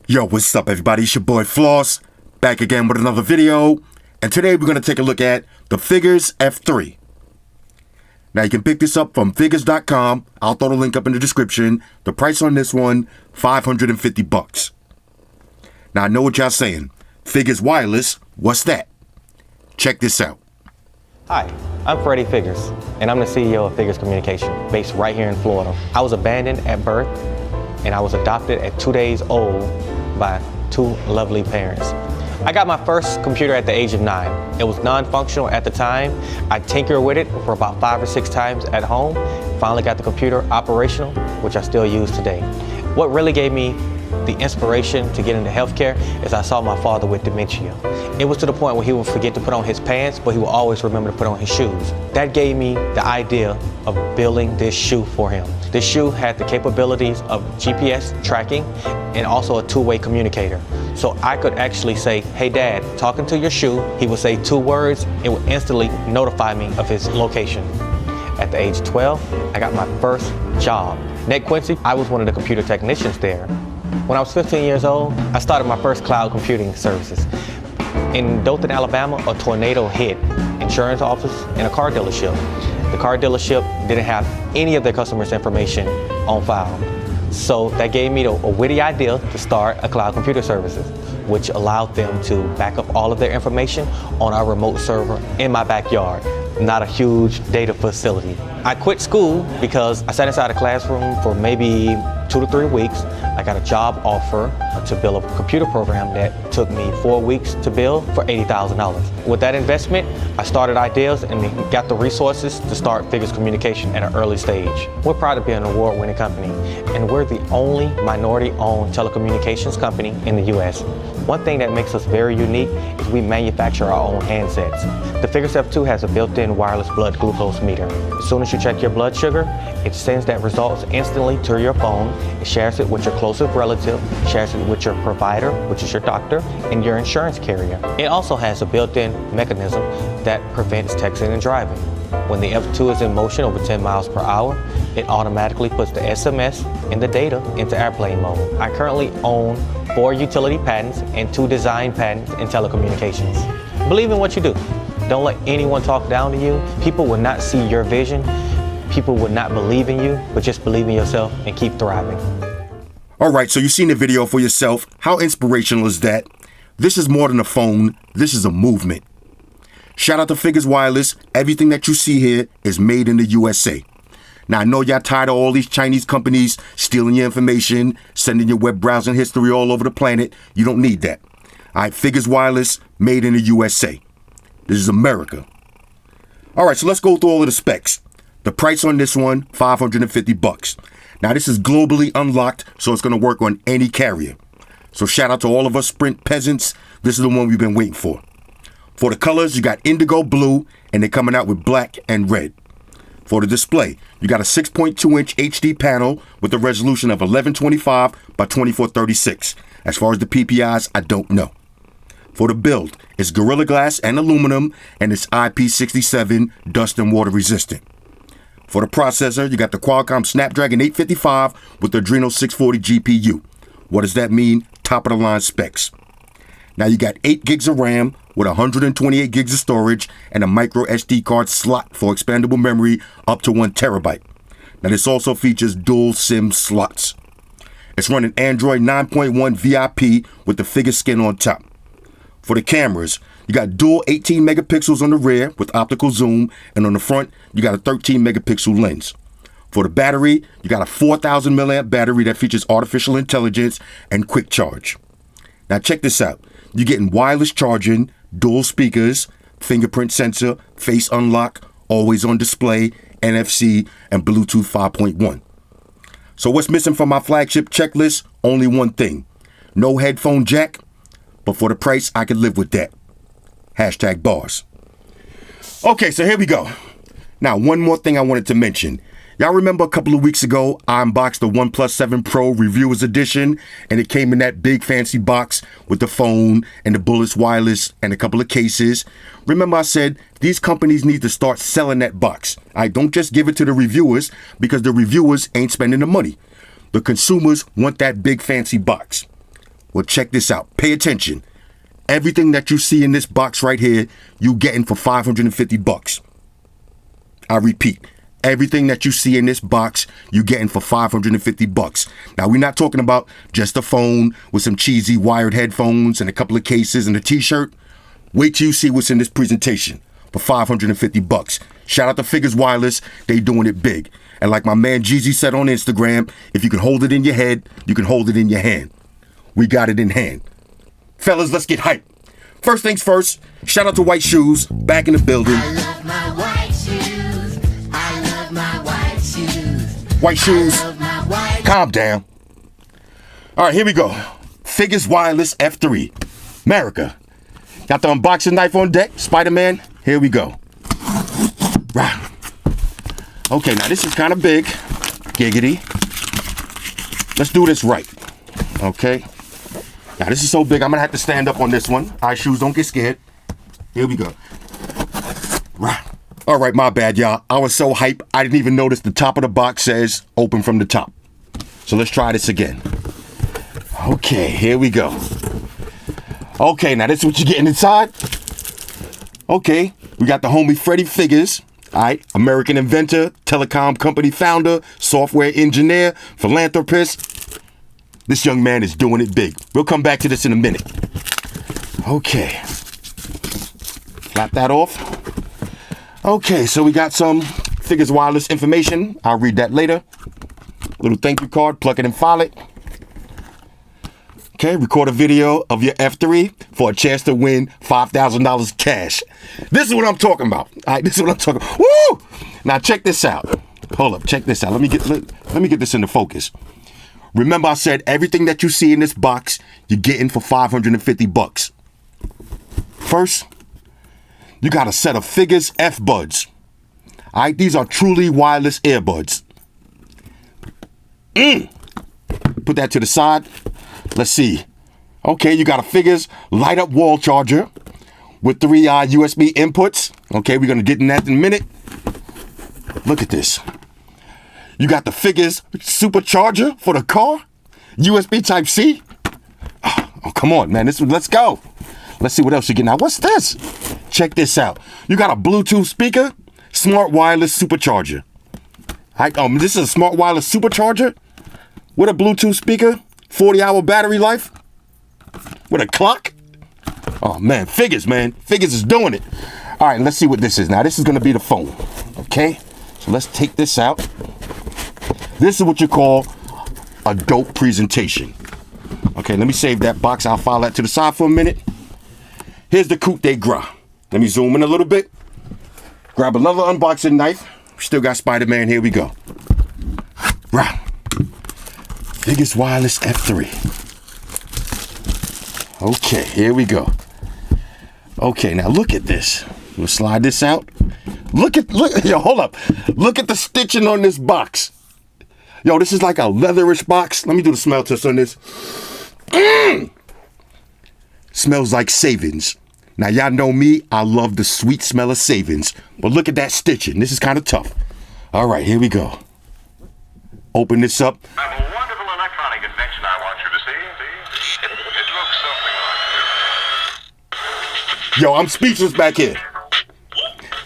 Yo, what's up everybody? It's your boy Floss, back again with another video, and today we're going to take a look at the Figures F3. Now you can pick this up from figures.com, I'll throw the link up in the description. The price on this one, $550. Now I know what y'all saying, Figures Wireless, what's that? Check this out. Hi, I'm Freddie Figures, and I'm the CEO of Figures Communication, based right here in Florida. I was abandoned at birth, and I was adopted at 2 days old by two lovely parents. I got my first computer at the age of 9. It was non-functional at the time. I tinkered with it for about 5 or 6 times at home. Finally got the computer operational, which I still use today. What really gave me the inspiration to get into healthcare is I saw my father with dementia. It was to the point where he would forget to put on his pants, but he would always remember to put on his shoes. That gave me the idea of building this shoe for him. This shoe had the capabilities of GPS tracking and also a two-way communicator. So I could actually say, hey dad, talking to your shoe, he would say 2 words, it would instantly notify me of his location. At the age of 12, I got my first job. At Quincy, I was one of the computer technicians there. When I was 15 years old, I started my first cloud computing services. In Dothan, Alabama, a tornado hit insurance office and a car dealership. The car dealership didn't have any of their customers' information on file. So that gave me a witty idea to start a cloud computer services, which allowed them to back up all of their information on our remote server in my backyard, not a huge data facility. I quit school because I sat inside a classroom for maybe 2 to 3 weeks. I got a job offer to build a computer program that took me 4 weeks to build for $80,000. With that investment, I started ideas and got the resources to start Figures Communication at an early stage. We're proud to be an award-winning company, and we're the only minority-owned telecommunications company in the US. One thing that makes us very unique is we manufacture our own handsets. The Figures F2 has a built-in wireless blood glucose meter. As soon as you check your blood sugar, it sends that results instantly to your phone. It shares it with your closest relative, shares it with your provider, which is your doctor, and your insurance carrier. It also has a built-in mechanism that prevents texting and driving. When the F2 is in motion over 10 miles per hour, it automatically puts the SMS and the data into airplane mode. I currently own 4 utility patents and 2 design patents in telecommunications. Believe in what you do. Don't let anyone talk down to you. People will not see your vision. People would not believe in you, but just believe in yourself and keep thriving. Alright, so you've seen the video for yourself. How inspirational is that? This is more than a phone, this is a movement. Shout out to Figures Wireless. Everything that you see here is made in the USA. Now I know y'all tired of all these Chinese companies stealing your information, sending your web browsing history all over the planet. You don't need that. Alright, Figures Wireless, made in the USA. This is America. Alright, so let's go through all of the specs. The price on this one, $550. Now this is globally unlocked, so it's going to work on any carrier. So shout out to all of us Sprint peasants. This is the one we've been waiting for. For the colors, you got indigo blue, and they're coming out with black and red. For the display, you got a 6.2-inch HD panel with a resolution of 1125 by 2436. As far as the PPIs, I don't know. For the build, it's Gorilla Glass and aluminum, and it's IP67 dust and water resistant. For the processor, you got the Qualcomm Snapdragon 855 with the Adreno 640 GPU. What does that mean? Top of the line specs. Now you got 8 gigs of RAM with 128 gigs of storage and a micro SD card slot for expandable memory up to 1 terabyte. Now this also features dual SIM slots. It's running Android 9.1 VIP with the figure skin on top. For the cameras, you got dual 18 megapixels on the rear with optical zoom, and on the front, you got a 13 megapixel lens. For the battery, you got a 4,000 milliamp battery that features artificial intelligence and quick charge. Now check this out. You're getting wireless charging, dual speakers, fingerprint sensor, face unlock, always on display, NFC, and Bluetooth 5.1. So what's missing from my flagship checklist? Only one thing. No headphone jack, but for the price, I could live with that. Hashtag bars. Okay, so here we go. Now, one more thing I wanted to mention. Y'all remember a couple of weeks ago, I unboxed the OnePlus 7 Pro Reviewers Edition, and it came in that big fancy box with the phone and the Bullets wireless and a couple of cases. Remember I said these companies need to start selling that box. I don't just give it to the reviewers because the reviewers ain't spending the money. The consumers want that big fancy box. Well, check this out. Pay attention. Everything that you see in this box right here, you getting for $550. I repeat, everything that you see in this box, you getting for $550. Now, we're not talking about just a phone with some cheesy wired headphones and a couple of cases and a t-shirt. Wait till you see what's in this presentation for $550. Shout out to Figures Wireless. They doing it big. And like my man Jeezy said on Instagram, if you can hold it in your head, you can hold it in your hand. We got it in hand. Fellas, let's get hyped. First things first, shout out to White Shoes, back in the building. I love my white shoes. I love my white shoes. White Shoes, I love my white calm down. All right, here we go. Figures Wireless F3. America. Got the unboxing knife on deck. Spider-Man, here we go. Right. Okay, now this is kind of big. Giggity. Let's do this right. Okay. Now this is so big, I'm gonna have to stand up on this one. All right, Shoes, don't get scared. Here we go. Right. All right, my bad, y'all. I was so hyped, I didn't even notice the top of the box says open from the top. So let's try this again. Okay, here we go. Okay, now this is what you're getting inside. Okay, we got the homie Freddie Figures. All right, American inventor, telecom company founder, software engineer, philanthropist. This young man is doing it big. We'll come back to this in a minute. Okay. Flap that off. Okay, so we got some Figures Wireless information. I'll read that later. Little thank you card, plug it and file it. Okay, record a video of your F3 for a chance to win $5,000 cash. This is what I'm talking about. All right, this is what I'm talking about. Woo! Now check this out. Hold up, check this out. Let me get this into focus. Remember I said everything that you see in this box, you're getting for $550. First, you got a set of Figures F-Buds. All right, these are truly wireless earbuds. Put that to the side. Let's see. Okay, you got a Figures light up wall charger with 3 USB inputs. Okay, we're going to get in that in a minute. Look at this. You got the Figures supercharger for the car, USB Type-C. Oh, come on, man. Let's go. Let's see what else you get now. What's this? Check this out. You got a Bluetooth speaker, smart wireless supercharger. This is a smart wireless supercharger with a Bluetooth speaker, 40-hour battery life, with a clock. Oh, man. Figures, man. Figures is doing it. All right, let's see what this is now. This is going to be the phone. Okay, so let's take this out. This is what you call a dope presentation. Okay, let me save that box. I'll file that to the side for a minute. Here's the coup de grace. Let me zoom in a little bit. Grab another unboxing knife. Still got Spider-Man. Here we go. Right. Figures Wireless F3. Okay, here we go. Okay, now look at this. We'll slide this out. Yo, hold up. Look at the stitching on this box. Yo, this is like a leatherish box. Let me do the smell test on this. Smells like savings. Now, y'all know me. I love the sweet smell of savings. But look at that stitching. This is kind of tough. All right, here we go. Open this up. I have a wonderful electronic invention I want you to see. It looks something like this. Yo, I'm speechless back here.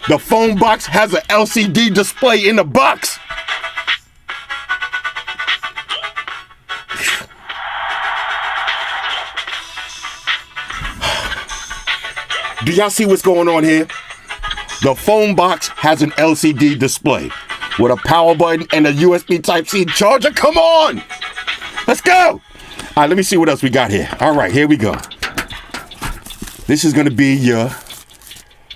The phone box has an LCD display in the box. Do y'all see what's going on here? The phone box has an LCD display with a power button and a USB Type-C charger. Come on! Let's go! All right, let me see what else we got here. All right, here we go. This is going to be your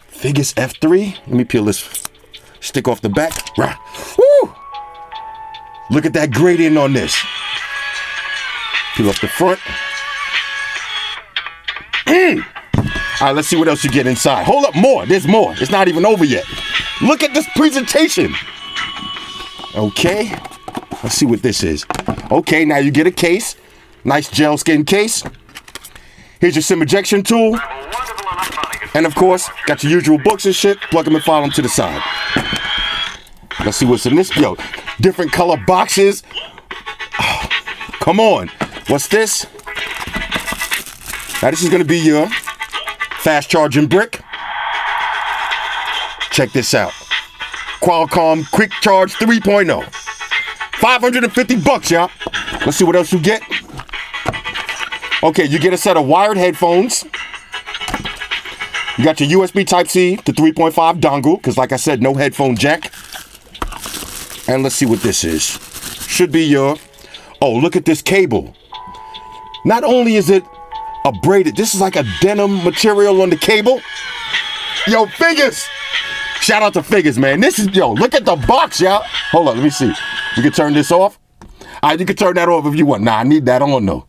Figures F3. Let me peel this stick off the back. Right. Woo! Look at that gradient on this. Peel up the front. All right, let's see what else you get inside. Hold up, more. There's more. It's not even over yet. Look at this presentation. Okay. Let's see what this is. Okay, now you get a case. Nice gel skin case. Here's your SIM ejection tool. And of course, got your usual books and shit. Plug them and file them to the side. Let's see what's in this. Yo, different color boxes. Oh, come on. What's this? Now this is going to be your fast charging brick. Check this out. Qualcomm Quick Charge 3.0. $550, y'all. Let's see what else you get. Okay, you get a set of wired headphones. You got your USB Type-C to 3.5 dongle, because like I said, no headphone jack. And let's see what this is. Should be your... Oh, look at this cable. Not only is it a braided, this is like a denim material on the cable. Yo, Figures! Shout out to Figures, man. This is, yo, look at the box, y'all. Hold on, let me see. You can turn this off. All right, you can turn that off if you want. Nah, I need that on, though.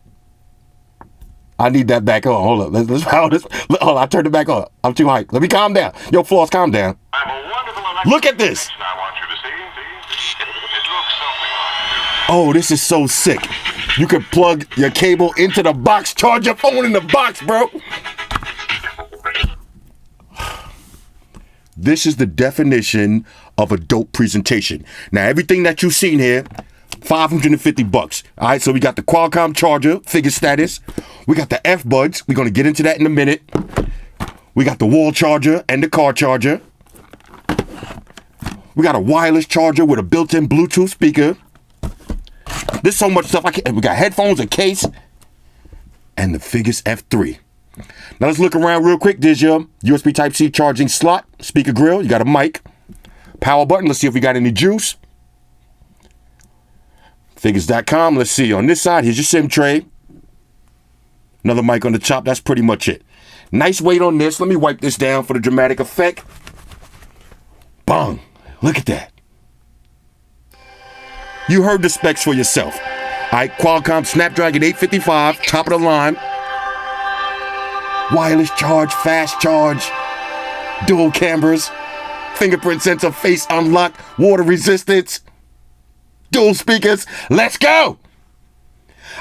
I need that back on. Hold up. Let's hold this. Hold on, I turned it back on. I'm too hyped. Let me calm down. Yo, Floss, calm down. I have a wonderful Look at this. I want you to see. It looks something like Oh, this is so sick. You can plug your cable into the box, charge your phone in the box, bro. This is the definition of a dope presentation. Now, everything that you've seen here, $550. All right, so we got the Qualcomm charger, figure status. We got the F-Buds. We're going to get into that in a minute. We got the wall charger and the car charger. We got a wireless charger with a built-in Bluetooth speaker. There's so much stuff. We got headphones, a case, and the Figures F3. Now let's look around real quick. There's your USB Type-C charging slot, speaker grill. You got a mic, power button. Let's see if we got any juice. Figures.com. Let's see. On this side, here's your SIM tray. Another mic on the top. That's pretty much it. Nice weight on this. Let me wipe this down for the dramatic effect. Bang. Look at that. You heard the specs for yourself. All right, Qualcomm Snapdragon 855, top of the line. Wireless charge, fast charge, dual cameras, fingerprint sensor, face unlock, water resistance, dual speakers. Let's go.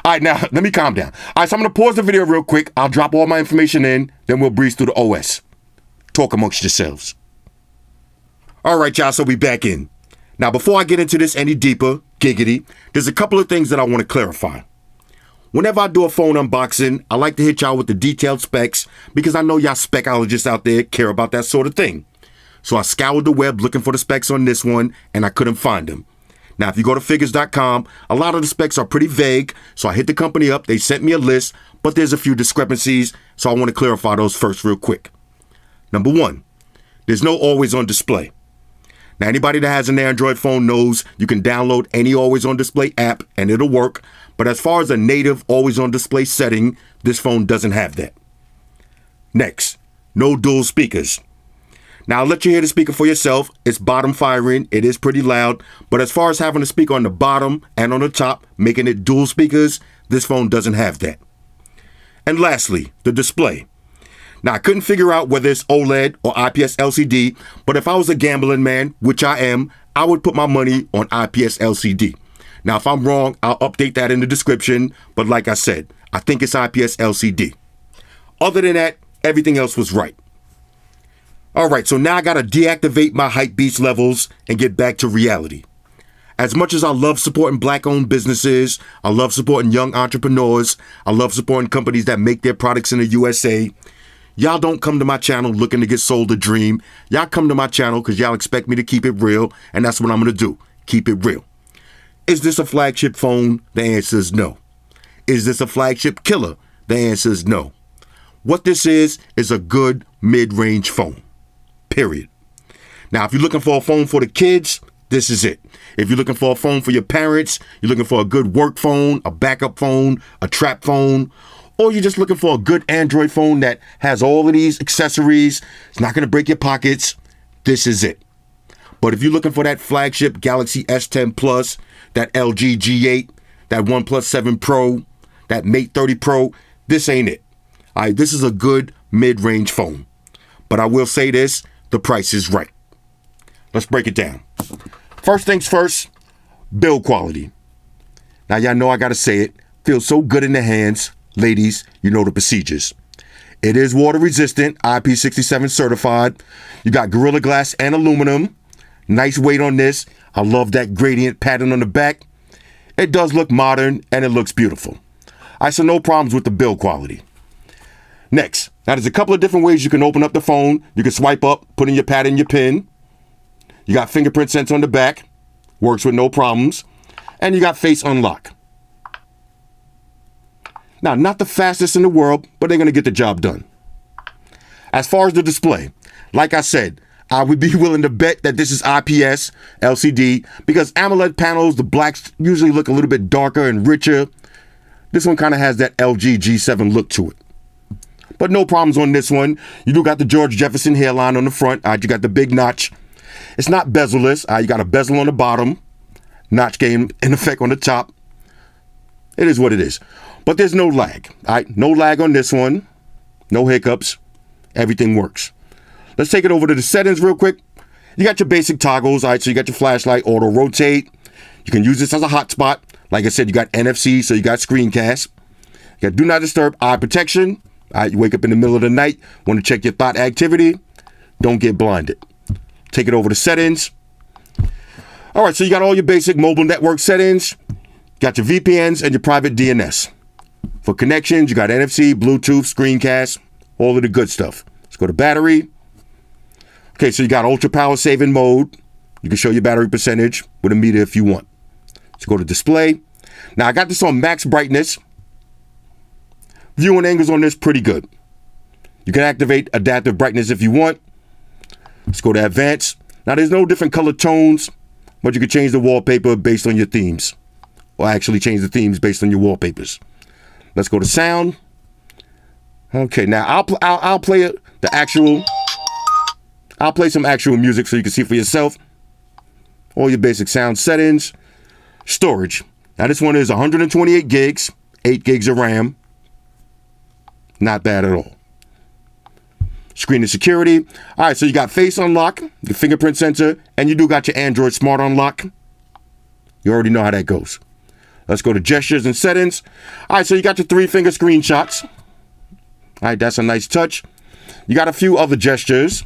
All right, now let me calm down. All right, so I'm going to pause the video real quick. I'll drop all my information in, then we'll breeze through the OS. Talk amongst yourselves. All right, y'all, so we back in. Now, before I get into this any deeper, giggity, there's a couple of things that I want to clarify. Whenever I do a phone unboxing, I like to hit y'all with the detailed specs because I know y'all specologists out there care about that sort of thing. So I scoured the web looking for the specs on this one, and I couldn't find them. Now, if you go to Figures.com, a lot of the specs are pretty vague, so I hit the company up. They sent me a list, but there's a few discrepancies, so I want to clarify those first real quick. Number one, there's no always-on display. Now, anybody that has an Android phone knows you can download any always-on-display app, and it'll work. But as far as a native always-on-display setting, this phone doesn't have that. Next, no dual speakers. Now, I'll let you hear the speaker for yourself. It's bottom firing. It is pretty loud. But as far as having a speaker on the bottom and on the top, making it dual speakers, this phone doesn't have that. And lastly, the display. Now, I couldn't figure out whether it's OLED or IPS LCD, but if I was a gambling man, which I am, I would put my money on IPS LCD. Now, if I'm wrong, I'll update that in the description, but like I said, I think it's IPS LCD. Other than that, everything else was right. All right, so now I gotta deactivate my hype beast levels and get back to reality. As much as I love supporting black-owned businesses, I love supporting young entrepreneurs, I love supporting companies that make their products in the USA, y'all don't come to my channel looking to get sold a dream. Y'all come to my channel because y'all expect me to keep it real, and that's what I'm going to do. Keep it real. Is this a flagship phone? The answer is no. Is this a flagship killer? The answer is no. What this is a good mid-range phone. Period. Now, if you're looking for a phone for the kids, this is it. If you're looking for a phone for your parents, you're looking for a good work phone, a backup phone, a trap phone, or you're just looking for a good Android phone that has all of these accessories, it's not going to break your pockets, this is it. But if you're looking for that flagship Galaxy S10 Plus, that LG G8, that OnePlus 7 Pro, that Mate 30 Pro, this ain't it. All right, this is a good mid-range phone. But I will say this, the price is right. Let's break it down. First things first, build quality. Now, y'all know I got to say it, feels so good in the hands. Ladies, you know the procedures. It is water resistant, IP67 certified. You got Gorilla Glass and aluminum. Nice weight on this. I love that gradient pattern on the back. It does look modern and it looks beautiful. So no problems with the build quality. Next, now there's a couple of different ways you can open up the phone. You can swipe up, put in your pad and your pin. You got fingerprint sensor on the back. Works with no problems. And you got face unlock. Now, not the fastest in the world, but they're going to get the job done. As far as the display, like I said, I would be willing to bet that this is IPS LCD because AMOLED panels, the blacks usually look a little bit darker and richer. This one kind of has that LG G7 look to it. But no problems on this one. You do got the George Jefferson hairline on the front. You got the big notch. It's not bezel-less. You got a bezel on the bottom. Notch game in effect on the top. It is what it is. But there's no lag. All right, no lag on this one. No hiccups. Everything works. Let's take it over to the settings real quick. You got your basic toggles. All right, so you got your flashlight, auto rotate. You can use this as a hotspot. Like I said, you got NFC, so you got screencast. You got do not disturb, eye protection. All right, you wake up in the middle of the night, want to check your thought activity. Don't get blinded. Take it over to settings. All right, so you got all your basic mobile network settings. Got your VPNs and your private DNS. For connections, you got NFC, Bluetooth, screencast, all of the good stuff. Let's go to battery. Okay, so you got ultra power saving mode. You can show your battery percentage with a meter if you want. Let's go to display. Now, I got this on max brightness. Viewing angles on this pretty good. You can activate adaptive brightness if you want. Let's go to advanced. Now, there's no different color tones, but you can change the wallpaper based on your themes. Or actually change the themes based on your wallpapers. Let's go to sound. Okay, now I'll play the actual. I'll play some actual music so you can see for yourself. All your basic sound settings. Storage. Now this one is 128 gigs, 8 gigs of RAM. Not bad at all. Screen and security. All right, so you got face unlock, your fingerprint sensor, and you do got your Android smart unlock. You already know how that goes. Let's go to gestures and settings. All right, so you got your 3-finger screenshots. All right, that's a nice touch. You got a few other gestures.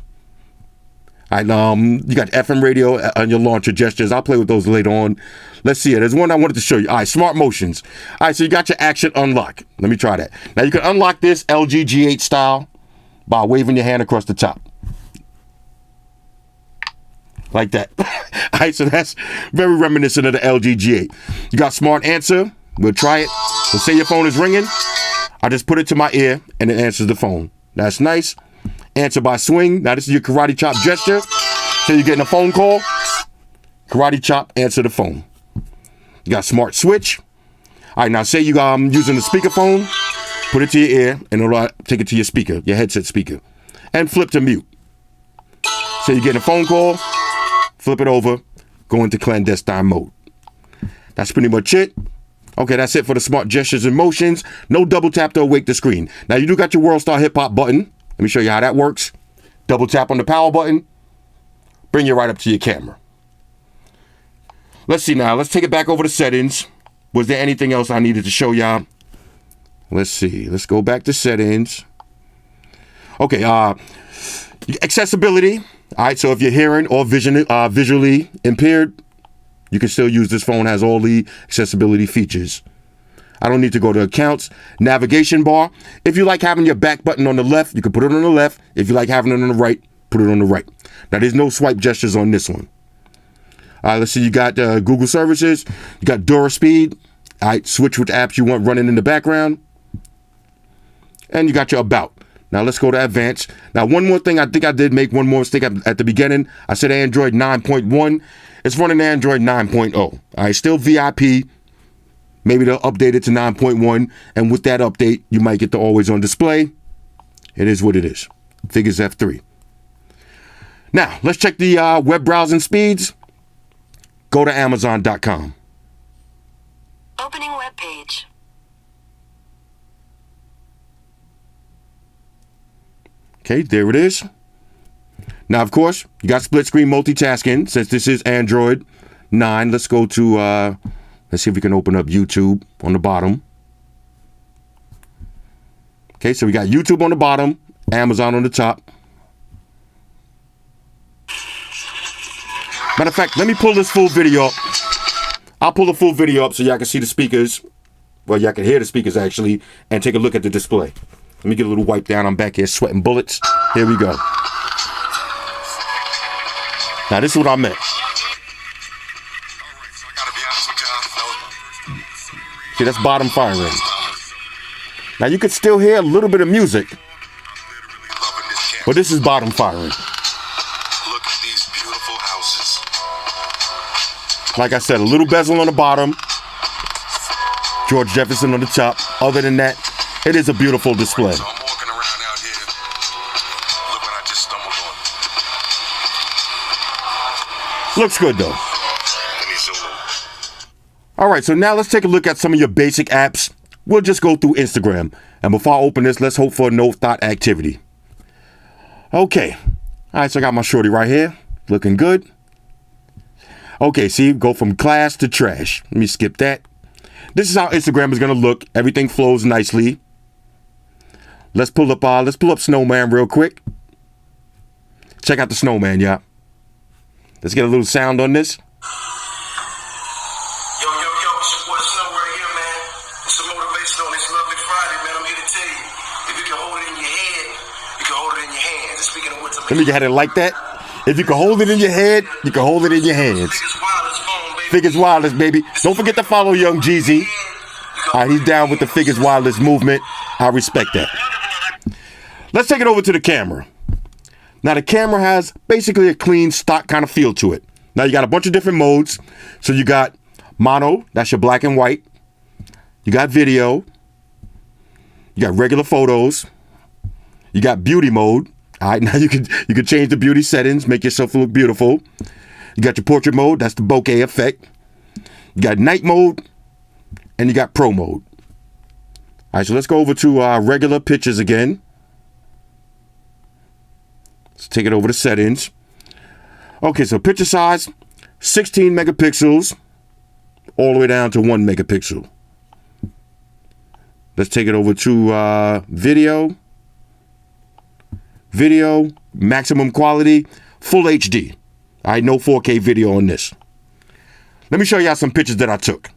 All right, you got FM radio on your launcher gestures. I'll play with those later on. Let's see it. There's one I wanted to show you. All right, smart motions. All right, so you got your action unlock. Let me try that. Now you can unlock this LG G8 style by waving your hand across the top. Like that. All right, so that's very reminiscent of the LG G8. You got smart answer. We'll try it. So say your phone is ringing. I just put it to my ear and it answers the phone. That's nice. Answer by swing. Now this is your karate chop gesture. So you're getting a phone call. Karate chop, answer the phone. You got smart switch. All right, now say you using the speakerphone. Put it to your ear and it'll take it to your speaker, your headset speaker. And flip to mute. So you're getting a phone call. Flip it over, go into clandestine mode. That's pretty much it. Okay, that's it for the smart gestures and motions. No double tap to awake the screen. Now you do got your World Star Hip Hop button. Let me show you how that works. Double tap on the power button. Bring you right up to your camera. Let's see now. Let's take it back over to settings. Was there anything else I needed to show y'all? Let's see. Let's go back to settings. Okay, accessibility. All right, so if you're hearing or visually impaired, you can still use this phone. Has all the accessibility features. I don't need to go to accounts. Navigation bar. If you like having your back button on the left, you can put it on the left. If you like having it on the right, put it on the right. Now, there's no swipe gestures on this one. All right, let's see. You got Google services. You got Dura Speed. All right, switch with apps you want running in the background. And you got your About. Now, let's go to Advanced. Now, one more thing. I think I did make one more mistake at the beginning. I said Android 9.1. It's running Android 9.0. All right, still VIP. Maybe they'll update it to 9.1. And with that update, you might get the always on display. It is what it is. Figures F3. Now, let's check the web browsing speeds. Go to Amazon.com. Opening web page. Okay, there it is. Now, of course, you got split screen multitasking. Since this is Android 9, let's go to, let's see if we can open up YouTube on the bottom. Okay, so we got YouTube on the bottom, Amazon on the top. Matter of fact, let me pull this full video up. I'll pull the full video up so y'all can see the speakers. Well, y'all can hear the speakers actually, and take a look at the display. Let me get a little wipe down. I'm back here sweating bullets. Here we go. Now, this is what I meant. See, that's bottom firing. Now, you can still hear a little bit of music, but this is bottom firing. Look at these beautiful houses. Like I said, a little bezel on the bottom. George Jefferson on the top. Other than that, it is a beautiful display. So I'm walking around out here. Look what I just stumbled on. Looks good, though. Let me zoom in. All right, so now let's take a look at some of your basic apps. We'll just go through Instagram. And before I open this, let's hope for no thought activity. Okay. All right, so I got my shorty right here. Looking good. Okay, see, go from class to trash. Let me skip that. This is how Instagram is going to look. Everything flows nicely. Let's pull up Snowman real quick. Check out the Snowman, y'all. Let's get a little sound on this. Yo, it's your boy Snow right here, man. It's some motivation on this lovely Friday, man. I'm here to tell you, if you can hold it in your head, you can hold it in your hands. And speaking of which, Let me get it like that. If you can hold it in your head, you can hold it in your hands. Figures Wireless, baby. Don't forget to follow Young Jeezy. All right, he's down with the Figures Wireless movement. I respect that. Let's take it over to the camera. Now, the camera has basically a clean stock kind of feel to it. Now, you got a bunch of different modes. So you got mono, that's your black and white. You got video. You got regular photos. You got beauty mode. All right, now you can change the beauty settings, make yourself look beautiful. You got your portrait mode, that's the bokeh effect. You got night mode, and you got pro mode. All right, so let's go over to regular pictures again. Let's take it over to settings. Okay, so picture size, 16 megapixels, all the way down to 1 megapixel. Let's take it over to video. Video, maximum quality, full HD. All right, no 4K video on this. Let me show y'all some pictures that I took.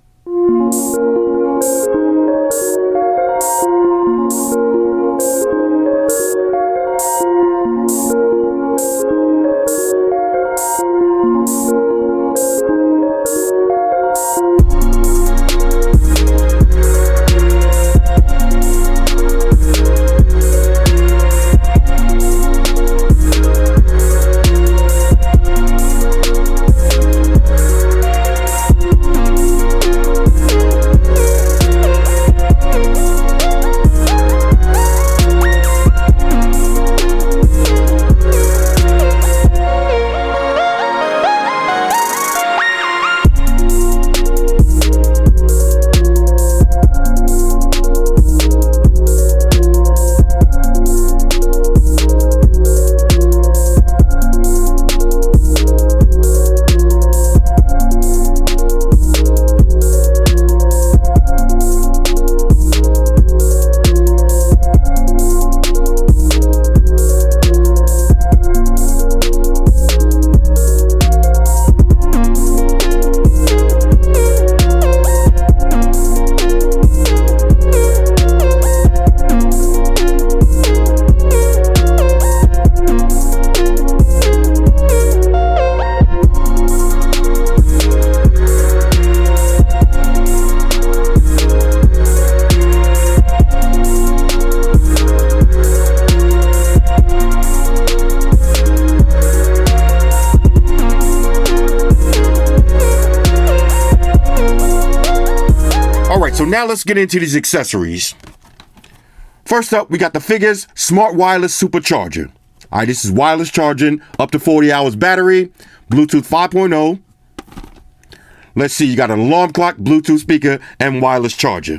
So now let's get into these accessories. First up, we got the Figures Smart Wireless Supercharger. All right, this is wireless charging, up to 40 hours battery, Bluetooth 5.0. Let's see, you got an alarm clock, Bluetooth speaker, and wireless charger.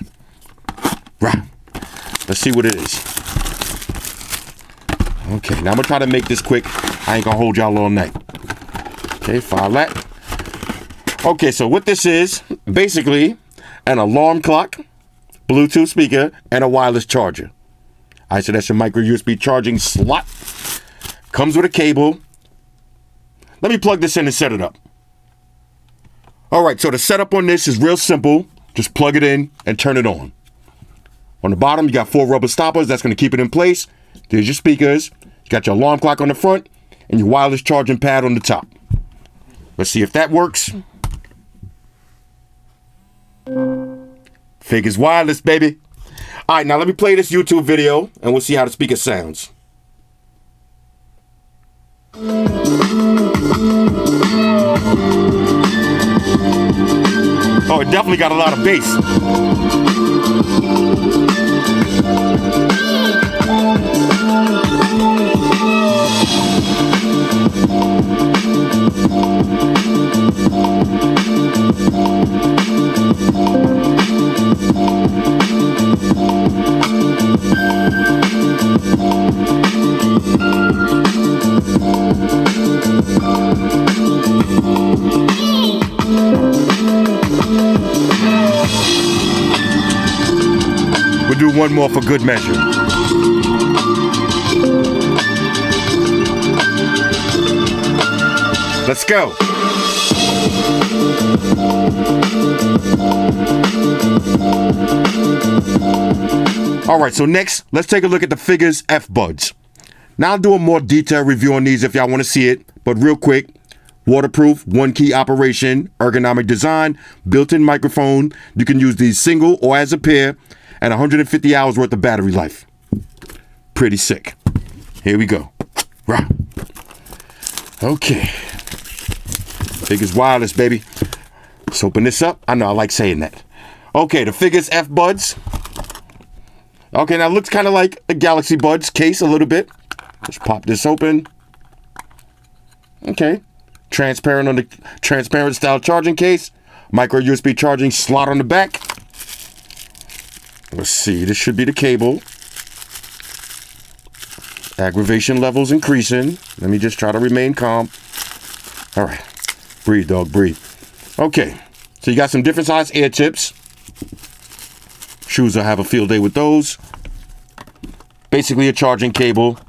Right. Let's see what it is. Okay, now I'm gonna try to make this quick. I ain't gonna hold y'all all night. Okay, file that. Okay, so what this is, basically, an alarm clock, Bluetooth speaker, and a wireless charger. All right, so that's your micro USB charging slot. Comes with a cable. Let me plug this in and set it up. All right, so the setup on this is real simple. Just plug it in and turn it on. On the bottom, you got 4 rubber stoppers. That's going to keep it in place. There's your speakers. You got your alarm clock on the front and your wireless charging pad on the top. Let's see if that works. Figures wireless, baby. All right, now let me play this YouTube video and we'll see how the speaker sounds. Oh, it definitely got a lot of bass. We'll do one more for good measure. Let's go. All right, so next, let's take a look at the Figures F-Buds. Now I'll do a more detailed review on these if y'all want to see it, but real quick, waterproof, one-key operation, ergonomic design, built-in microphone. You can use these single or as a pair, and 150 hours worth of battery life. Pretty sick. Here we go. Rah. Okay. Figures wireless, baby. Let's open this up. I know I like saying that. Okay, the Figures F-Buds. Okay, now it looks kind of like a Galaxy Buds case a little bit. Let's pop this open. Okay. Transparent on the transparent style charging case. Micro USB charging slot on the back. Let's see, this should be the cable. Aggravation levels increasing. Let me just try to remain calm. All right, breathe, dog, breathe. Okay, so you got some different size air tips. Shoes will have a field day with those. Basically a charging cable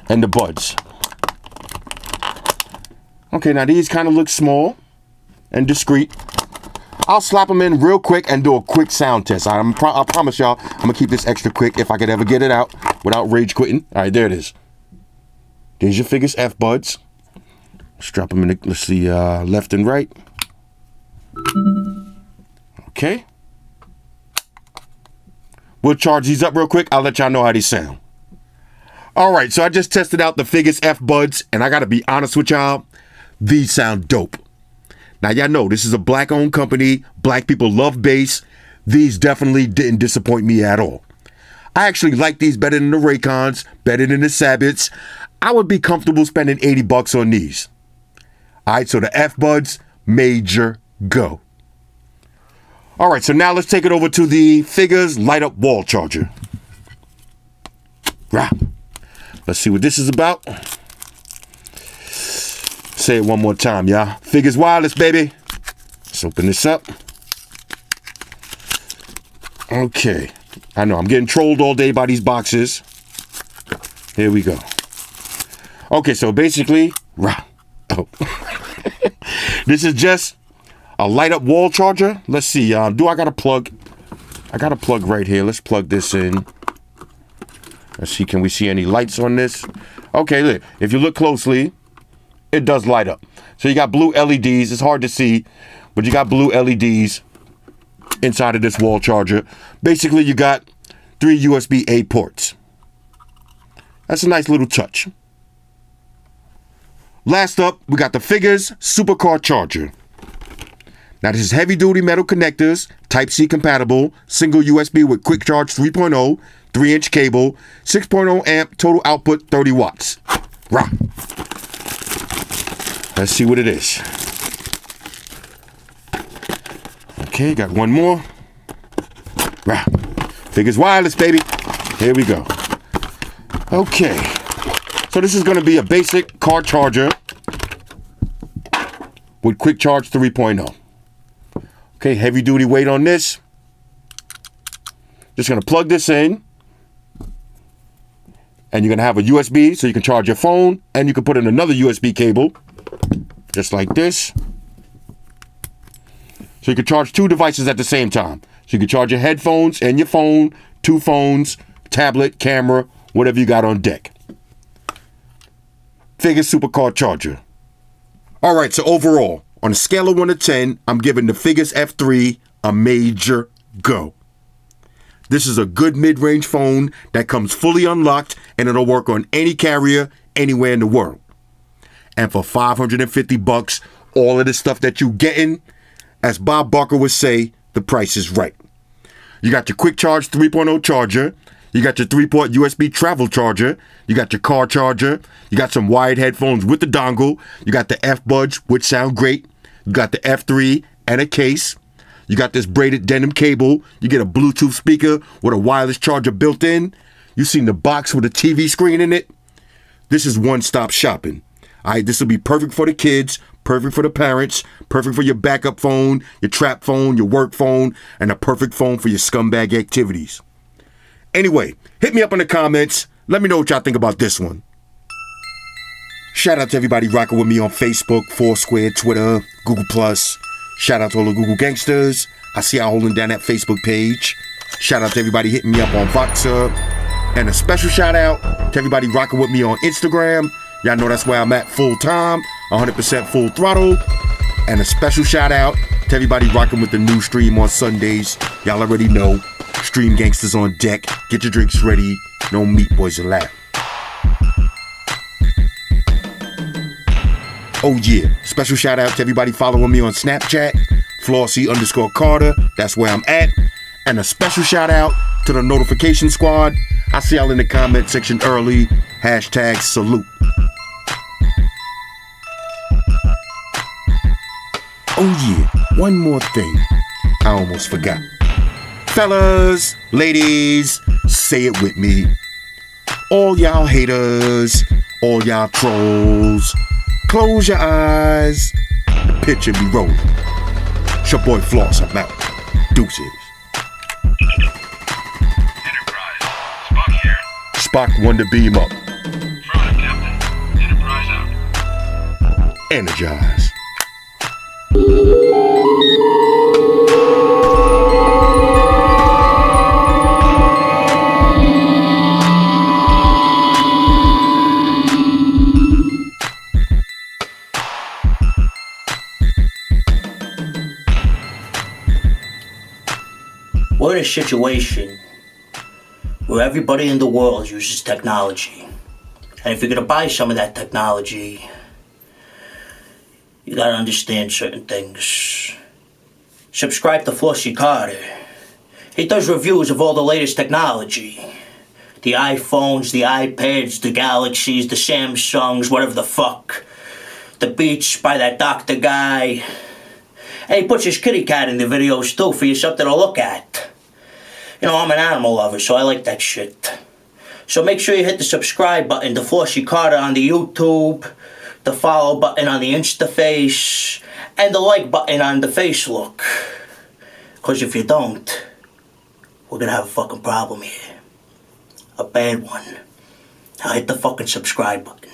and the buds. Okay, now these kind of look small and discreet. I'll slap them in real quick and do a quick sound test. I promise y'all, I'm going to keep this extra quick if I could ever get it out without rage quitting. All right, there it is. There's your Figures F-Buds. Let's drop them in the, let's see, left and right. Okay. We'll charge these up real quick. I'll let y'all know how they sound. All right, so I just tested out the Figures F-Buds, and I got to be honest with y'all, these sound dope. Now, y'all know this is a black-owned company. Black people love bass. These definitely didn't disappoint me at all. I actually like these better than the Raycons, better than the Sabbats. I would be comfortable spending $80 on these. All right, so the F-Buds, major go. All right, so now let's take it over to the Figures light-up wall charger. Rah. Let's see what this is about. Say it one more time, y'all. Figures wireless, baby. Let's open this up. Okay. I know I'm getting trolled all day by these boxes. Here we go. Okay, so basically, this is just a light up wall charger. Let's see. Do I got a plug? I got a plug right here. Let's plug this in. Let's see. Can we see any lights on this? Okay, look. If you look closely, it does light up. So you got blue LEDs. It's hard to see, but you got blue LEDs inside of this wall charger. Basically, you got 3 USB-A ports. That's a nice little touch. Last up, we got the Figures Supercar Charger. Now, this is heavy-duty metal connectors, Type-C compatible, single USB with Quick Charge 3.0, 3-inch cable, 6.0 amp, total output 30 watts. Rah. Let's see what it is. Okay, got one more. Rah. Figures wireless, baby. Here we go. Okay. So this is going to be a basic car charger with Quick Charge 3.0. Okay, heavy duty weight on this. Just going to plug this in. And you're going to have a USB so you can charge your phone. And you can put in another USB cable. Just like this. So you can charge 2 devices at the same time. So you can charge your headphones and your phone 2 phones, tablet, camera, whatever you got on deck. Figures supercar charger. All right, so overall, on a scale of 1 to 10, I'm giving the Figures F3 a major go. This is a good mid-range phone that comes fully unlocked and it'll work on any carrier anywhere in the world. And for $550, all of the stuff that you getting, as Bob Barker would say, the price is right. You got your quick charge 3.0 charger, you got your 3-port USB travel charger, you got your car charger, you got some wired headphones with the dongle, you got the F-Buds, which sound great, you got the F3 and a case, you got this braided denim cable, you get a Bluetooth speaker with a wireless charger built in, you seen the box with a TV screen in it. This is one-stop shopping. All right, this will be perfect for the kids, perfect for the parents, perfect for your backup phone, your trap phone, your work phone, and a perfect phone for your scumbag activities. Anyway, hit me up in the comments. Let me know what y'all think about this one. Shout out to everybody rocking with me on Facebook, Foursquare, Twitter, Google+. Shout out to all the Google gangsters. I see y'all holding down that Facebook page. Shout out to everybody hitting me up on Voxer. And a special shout out to everybody rocking with me on Instagram. Y'all know that's where I'm at full time, 100% full throttle. And a special shout out to everybody rocking with the new stream on Sundays. Y'all already know, Stream Gangsters on deck. Get your drinks ready. No meat boys allowed. Oh yeah, special shout out to everybody following me on Snapchat, Flossy_Carter, that's where I'm at. And a special shout out to the notification squad. I see y'all in the comment section early. #salute. Oh yeah, one more thing. I almost forgot. Fellas, ladies, say it with me. All y'all haters, all y'all trolls, close your eyes. The picture be rolling. It's your boy Floss, I'm out. Deuces. Enterprise. Spock here. Spock one to beam up. Affirmative, Captain. Enterprise out. Energize. We're in a situation where everybody in the world uses technology. And if you're gonna buy some of that technology, you gotta understand certain things. Subscribe to Flossy Carter. He does reviews of all the latest technology. The iPhones, the iPads, the Galaxies, the Samsungs, whatever the fuck. The Beats by that doctor guy. And he puts his kitty cat in the videos too for you something to look at. You know, I'm an animal lover, so I like that shit. So make sure you hit the subscribe button to Flossy Carter on the YouTube, the follow button on the Instaface, and the like button on the Facebook. Because if you don't, we're gonna have a fucking problem here. A bad one. Now hit the fucking subscribe button.